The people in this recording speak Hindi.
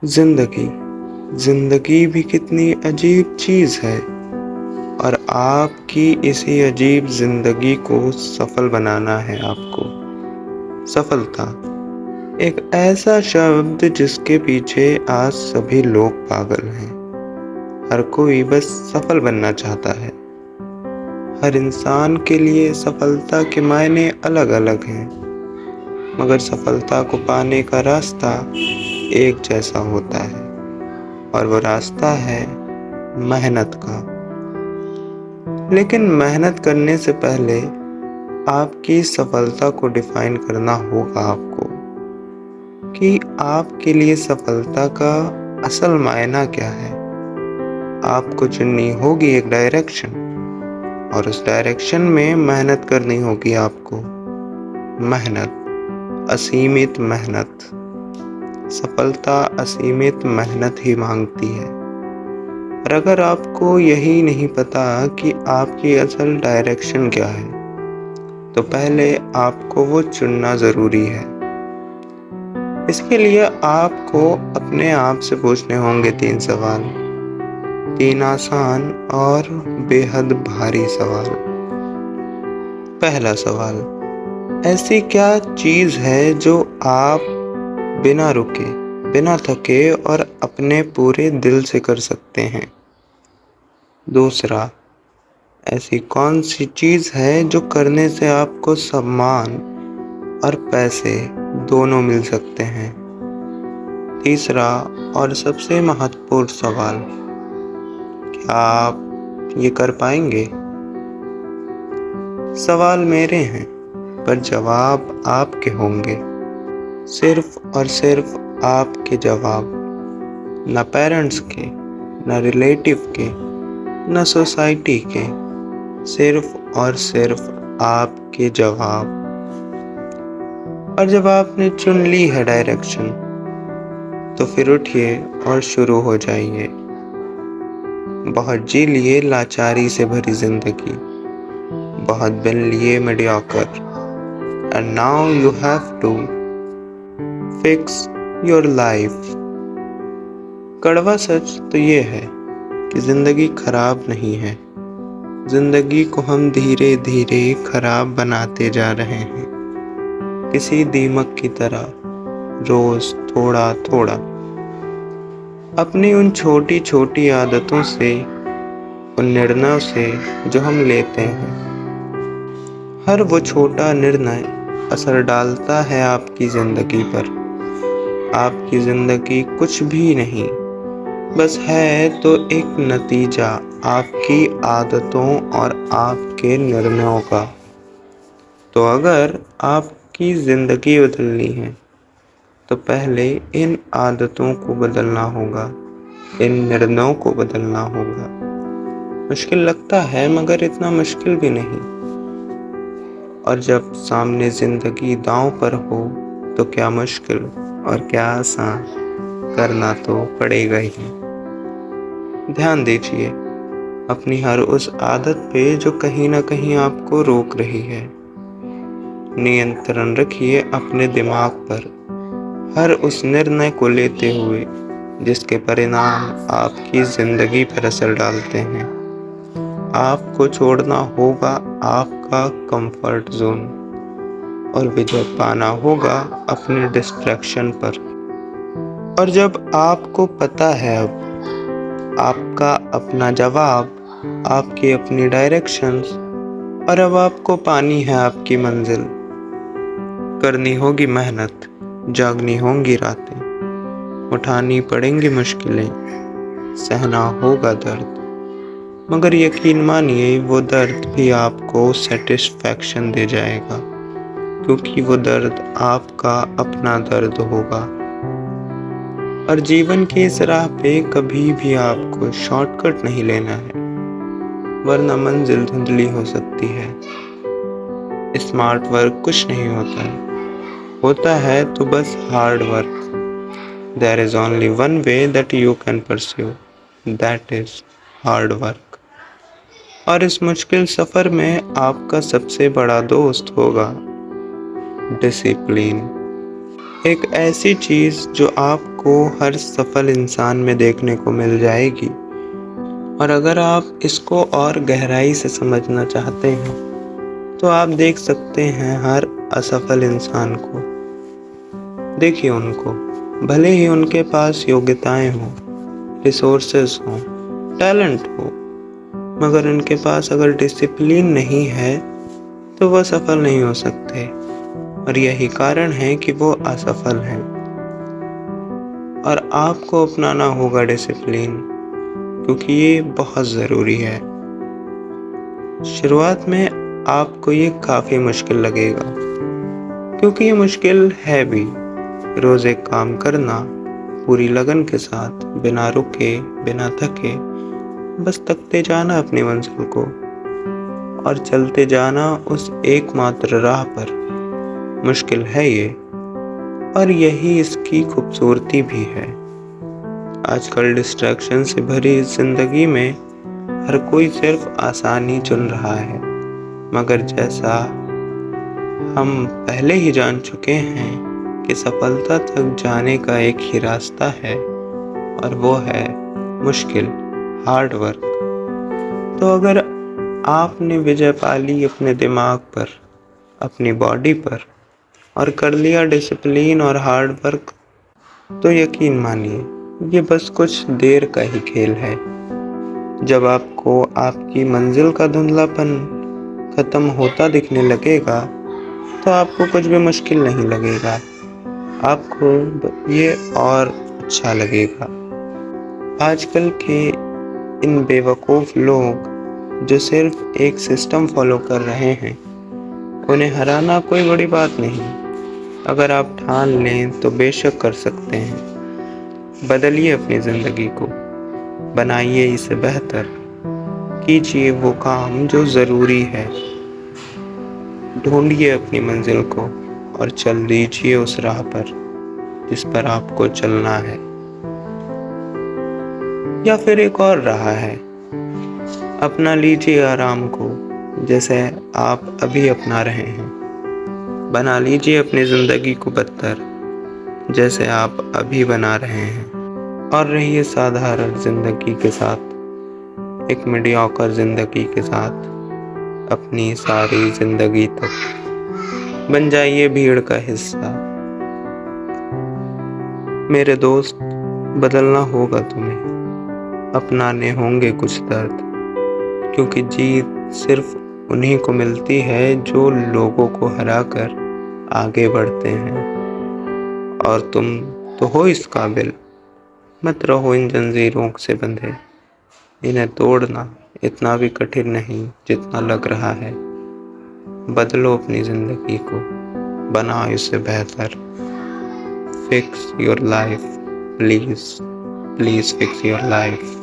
जिंदगी जिंदगी भी कितनी अजीब चीज है और आपकी इसी अजीब जिंदगी को सफल बनाना है आपको। सफलता एक ऐसा शब्द जिसके पीछे आज सभी लोग पागल हैं। हर कोई बस सफल बनना चाहता है। हर इंसान के लिए सफलता के मायने अलग अलग हैं, मगर सफलता को पाने का रास्ता एक जैसा होता है और वो रास्ता है मेहनत का। लेकिन मेहनत करने से पहले आपकी सफलता को डिफाइन करना होगा आपको कि आपके लिए सफलता का असल मायना क्या है। आपको चुननी होगी एक डायरेक्शन और उस डायरेक्शन में मेहनत करनी होगी आपको। मेहनत, असीमित मेहनत। सफलता असीमित मेहनत ही मांगती है। और अगर आपको यही नहीं पता कि आपकी असल डायरेक्शन क्या है, तो पहले आपको वो चुनना ज़रूरी है। इसके लिए आपको अपने आप से पूछने होंगे 3 सवाल, 3 आसान और बेहद भारी सवाल। पहला सवाल, ऐसी क्या चीज़ है जो आप बिना रुके, बिना थके और अपने पूरे दिल से कर सकते हैं? दूसरा, ऐसी कौन सी चीज़ है जो करने से आपको सम्मान और पैसे दोनों मिल सकते हैं? तीसरा और सबसे महत्वपूर्ण सवाल, क्या आप ये कर पाएंगे? सवाल मेरे हैं, पर जवाब आपके होंगे। सिर्फ और सिर्फ आपके जवाब, न पेरेंट्स के, न रिलेटिव के, न सोसाइटी के। सिर्फ और सिर्फ आपके जवाब। और जब आपने चुन ली है डायरेक्शन, तो फिर उठिए और शुरू हो जाइए। बहुत जी लिए लाचारी से भरी जिंदगी, बहुत बन लिए mediocre, and now you have to fix your life. कड़वा सच तो ये है कि जिंदगी खराब नहीं है। जिंदगी को हम धीरे धीरे खराब बनाते जा रहे हैं, किसी दीमक की तरह, रोज थोड़ा थोड़ा। अपनी उन छोटी छोटी आदतों से, उन निर्णयों से जो हम लेते हैं। हर वो छोटा निर्णय असर डालता है आपकी जिंदगी पर। आपकी जिंदगी कुछ भी नहीं, बस है तो एक नतीजा आपकी आदतों और आपके निर्णयों का। तो अगर आपकी जिंदगी बदलनी है, तो पहले इन आदतों को बदलना होगा, इन निर्णयों को बदलना होगा। मुश्किल लगता है, मगर इतना मुश्किल भी नहीं। और जब सामने जिंदगी दांव पर हो, तो क्या मुश्किल और क्या आसान, करना तो पड़ेगा ही। ध्यान दीजिए अपनी हर उस आदत पे जो कहीं ना कहीं आपको रोक रही है। नियंत्रण रखिए अपने दिमाग पर, हर उस निर्णय को लेते हुए जिसके परिणाम आपकी जिंदगी पर असर डालते हैं। आपको छोड़ना होगा आपका कंफर्ट जोन और विजय पाना होगा अपने डिस्ट्रैक्शन पर। और जब आपको पता है अब आपका अपना जवाब, आपकी अपनी डायरेक्शंस, और अब आपको पानी है आपकी मंजिल। करनी होगी मेहनत, जागनी होंगी रातें, उठानी पड़ेंगी मुश्किलें, सहना होगा दर्द। मगर यकीन मानिए वो दर्द भी आपको सेटिस्फैक्शन दे जाएगा, क्योंकि वो दर्द आपका अपना दर्द होगा। और जीवन की इस राह पे कभी भी आपको शॉर्टकट नहीं लेना है, वरना मंजिल धुंधली हो सकती है। स्मार्ट वर्क कुछ नहीं होता है तो बस hard work. There is only one way that you can pursue, that is hard work. और इस मुश्किल सफर में आपका सबसे बड़ा दोस्त होगा डिसिप्लिन। एक ऐसी चीज़ जो आपको हर सफल इंसान में देखने को मिल जाएगी। और अगर आप इसको और गहराई से समझना चाहते हैं तो आप देख सकते हैं हर असफल इंसान को। देखिए उनको, भले ही उनके पास योग्यताएं हों, रिसोर्सेज हों, टैलेंट हो, मगर उनके पास अगर डिसिप्लिन नहीं है तो वह सफल नहीं हो सकते। और यही कारण है कि वो असफल हैं। और आपको अपनाना होगा डिसिप्लिन, क्योंकि ये बहुत ज़रूरी है। शुरुआत में आपको ये काफ़ी मुश्किल लगेगा, क्योंकि ये मुश्किल है भी। रोज़ एक काम करना पूरी लगन के साथ, बिना रुके, बिना थके, बस तकते जाना अपनी मंजिल को और चलते जाना उस एकमात्र राह पर। मुश्किल है ये, और यही इसकी खूबसूरती भी है। आजकल डिस्ट्रैक्शन से भरी इस जिंदगी में हर कोई सिर्फ आसानी चुन रहा है, मगर जैसा हम पहले ही जान चुके हैं कि सफलता तक जाने का एक ही रास्ता है, और वो है मुश्किल, हार्ड वर्क। तो अगर आपने विजय पा ली अपने दिमाग पर, अपनी बॉडी पर, और कर लिया डिसिप्लिन और हार्ड वर्क, तो यकीन मानिए ये बस कुछ देर का ही खेल है। जब आपको आपकी मंजिल का धुंधलापन खत्म होता दिखने लगेगा तो आपको कुछ भी मुश्किल नहीं लगेगा, आपको ये और अच्छा लगेगा। आजकल के इन बेवकूफ़ लोग जो सिर्फ एक सिस्टम फॉलो कर रहे हैं, उन्हें हराना कोई बड़ी बात नहीं। अगर आप ठान लें तो बेशक कर सकते हैं। बदलिए अपनी ज़िंदगी को, बनाइए इसे बेहतर, कीजिए वो काम जो ज़रूरी है, ढूंढिए अपनी मंजिल को और चल दीजिए उस राह पर जिस पर आपको चलना है। या फिर एक और राह है, अपना लीजिए आराम को जैसे आप अभी अपना रहे हैं। बना लीजिए अपनी ज़िंदगी को बदतर जैसे आप अभी बना रहे हैं, और रहिए साधारण ज़िंदगी के साथ, एक मीडियोकर ज़िंदगी के साथ अपनी सारी ज़िंदगी तक। बन जाइए भीड़ का हिस्सा। मेरे दोस्त, बदलना होगा तुम्हें, अपनाने होंगे कुछ दर्द, क्योंकि जीत सिर्फ उन्हीं को मिलती है जो लोगों को हराकर आगे बढ़ते हैं। और तुम तो हो इस काबिल, मत रहो इन जंजीरों से बंधे। इन्हें तोड़ना इतना भी कठिन नहीं जितना लग रहा है। बदलो अपनी ज़िंदगी को, बनाओ इसे बेहतर। Fix your life, please please fix your life.